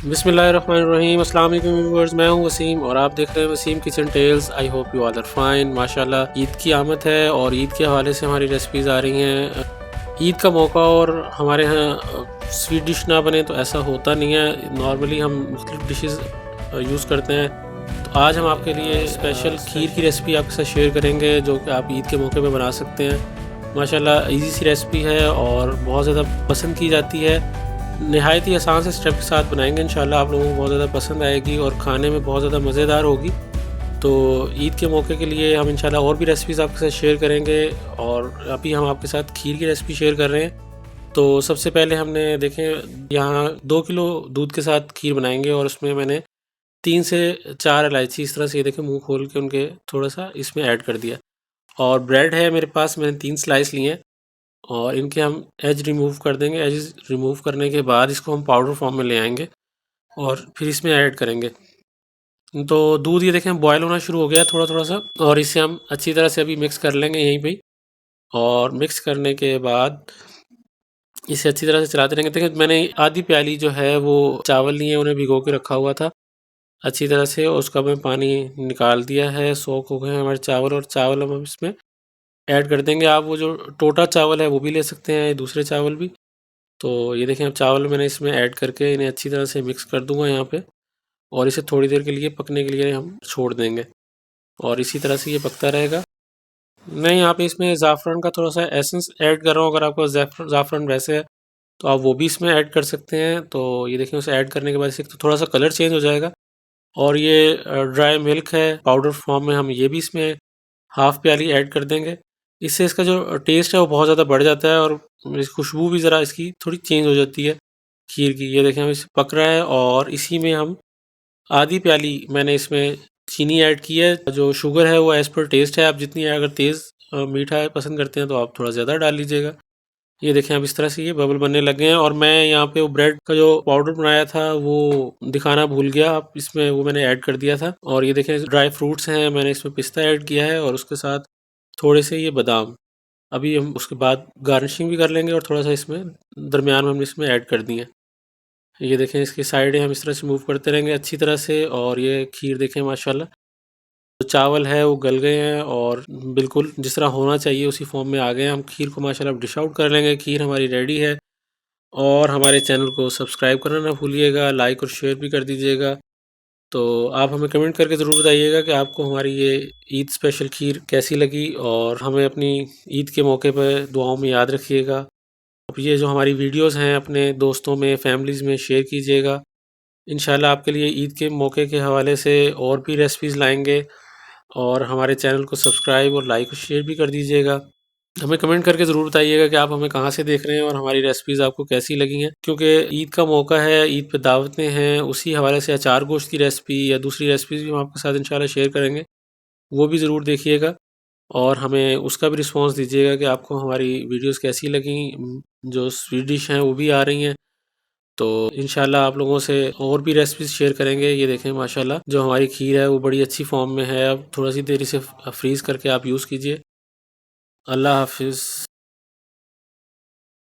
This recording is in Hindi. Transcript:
बिस्मिल्लाहिर्रहमानिर्रहीम, अस्सलाम वालेकुम व्यूअर्स। मैं हूं वसीम और आप देख रहे हैं Wasim kitchen tales. I hope you all are fine. माशाल्लाह ईद की आमद है और ईद के हवाले से हमारी रेसिपीज़ आ रही हैं। ईद का मौका और हमारे यहाँ स्वीट डिश ना बने तो ऐसा होता नहीं है। नॉर्मली हम मुख्तलिफ डिशेस यूज़ करते हैं। तो आज हम आपके लिए स्पेशल खीर की रेसिपी आपके साथ शेयर करेंगे जो कि आप ईद के मौके पे बना सकते हैं। माशाल्लाह इजी सी रेसिपी है और बहुत ज़्यादा पसंद की जाती है। नहायत ही आसान से स्टेप के साथ बनाएंगे, इंशाल्लाह आप लोगों को बहुत ज़्यादा पसंद आएगी और खाने में बहुत ज़्यादा मज़ेदार होगी। तो ईद के मौके के लिए हम इंशाल्लाह और भी रेसिपीज़ आपके साथ शेयर करेंगे और अभी हम आपके साथ खीर की रेसिपी शेयर कर रहे हैं। तो सबसे पहले हमने देखें यहाँ 2 किलो दूध के साथ खीर बनाएंगे और उसमें मैंने 3 से 4 इलायची इस तरह से ये देखें मुँह खोल के उनके थोड़ा सा इसमें ऐड कर दिया। और ब्रेड है मेरे पास, मैंने 3 स्लाइस लिए हैं और इनके हम एज रिमूव कर देंगे। एज रिमूव करने के बाद इसको हम पाउडर फॉर्म में ले आएंगे और फिर इसमें ऐड करेंगे। तो दूध ये देखें बॉयल होना शुरू हो गया थोड़ा थोड़ा सा और इसे हम अच्छी तरह से अभी मिक्स कर लेंगे यहीं पे। और मिक्स करने के बाद इसे अच्छी तरह से चलाते रहेंगे। देखिए मैंने आधी प्याली जो है वो चावल लिए, उन्हें भिगो के रखा हुआ था अच्छी तरह से और उसका मैं पानी निकाल दिया है। सोख हो गए हैं हमारे चावल और चावल हम इसमें ऐड कर देंगे। आप वो जो टोटा चावल है वो भी ले सकते हैं, दूसरे चावल भी। तो ये देखें अब चावल मैंने इसमें ऐड करके इन्हें अच्छी तरह से मिक्स कर दूंगा यहाँ पे और इसे थोड़ी देर के लिए पकने के लिए हम छोड़ देंगे और इसी तरह से ये पकता रहेगा। मैं यहाँ पे इसमें ज़ाफ़रान का थोड़ा सा एसेंस ऐड कर रहा हूँ। अगर आपको ज़ाफ़रान वैसे है तो आप वो भी इसमें ऐड कर सकते हैं। तो ये देखें उसे ऐड करने के बाद इससे तो थोड़ा सा कलर चेंज हो जाएगा। और ये ड्राई मिल्क है पाउडर फॉर्म में, हम ये भी इसमें हाफ़ प्याली ऐड कर देंगे। इससे इसका जो टेस्ट है वो बहुत ज़्यादा बढ़ जाता है और खुशबू भी ज़रा इसकी थोड़ी चेंज हो जाती है खीर की। ये देखें हम इसे पक रहा है और इसी में हम आधी प्याली मैंने इसमें चीनी ऐड की है। जो शुगर है वो एज़ पर टेस्ट है, आप जितनी अगर तेज़ मीठा पसंद करते हैं तो आप थोड़ा ज़्यादा डाल लीजिएगा। ये देखें अब इस तरह से ये बबल बनने लग गए हैं और मैं यहाँ पे वो ब्रेड का जो पाउडर बनाया था वो दिखाना भूल गया, आप इसमें वो मैंने ऐड कर दिया था। और ये देखें ड्राई फ्रूट्स हैं, मैंने इसमें पिस्ता ऐड किया है और उसके साथ थोड़े से ये बादाम। अभी हम उसके बाद गार्निशिंग भी कर लेंगे और थोड़ा सा इसमें दरमियान में हमने इसमें ऐड कर दिए। ये देखें इसकी साइडें हम इस तरह से मूव करते रहेंगे अच्छी तरह से और ये खीर देखें माशाल्लाह जो चावल है वो गल गए हैं और बिल्कुल जिस तरह होना चाहिए उसी फॉर्म में आ गए हैं। हम खीर को माशाल्लाह डिश आउट कर लेंगे। खीर हमारी रेडी है और हमारे चैनल को सब्सक्राइब करना ना भूलिएगा, लाइक और शेयर भी कर दीजिएगा। तो आप हमें कमेंट करके ज़रूर बताइएगा कि आपको हमारी ये ईद स्पेशल खीर कैसी लगी और हमें अपनी ईद के मौके पर दुआओं में याद रखिएगा। अब ये जो हमारी वीडियोस हैं अपने दोस्तों में फैमिलीज़ में शेयर कीजिएगा। इंशाल्लाह आपके लिए ईद के मौके के हवाले से और भी रेसिपीज़ लाएंगे और हमारे चैनल को सब्सक्राइब और लाइक और शेयर भी कर दीजिएगा। हमें कमेंट करके ज़रूर बताइएगा कि आप हमें कहाँ से देख रहे हैं और हमारी रेसिपीज़ आपको कैसी लगी हैं। क्योंकि ईद का मौका है, ईद पे दावतें हैं, उसी हवाले से अचार गोश्त की रेसिपी या दूसरी रेसिपीज़ भी हम आपके साथ इंशाल्लाह शेयर करेंगे। वो भी ज़रूर देखिएगा और हमें उसका भी रिस्पॉन्स दीजिएगा कि आपको हमारी वीडियोज़ कैसी लगी। जो स्वीट डिश हैं वो भी आ रही हैं। तो इंशाल्लाह आप लोगों से और भी रेसिपीज़ शेयर करेंगे। ये देखें माशाल्लाह जो हमारी खीर है वो बड़ी अच्छी फॉर्म में है। अब थोड़ा सी देर इसे फ्रीज़ करके आप यूज़ कीजिए। अल्लाह हाफ़िज़।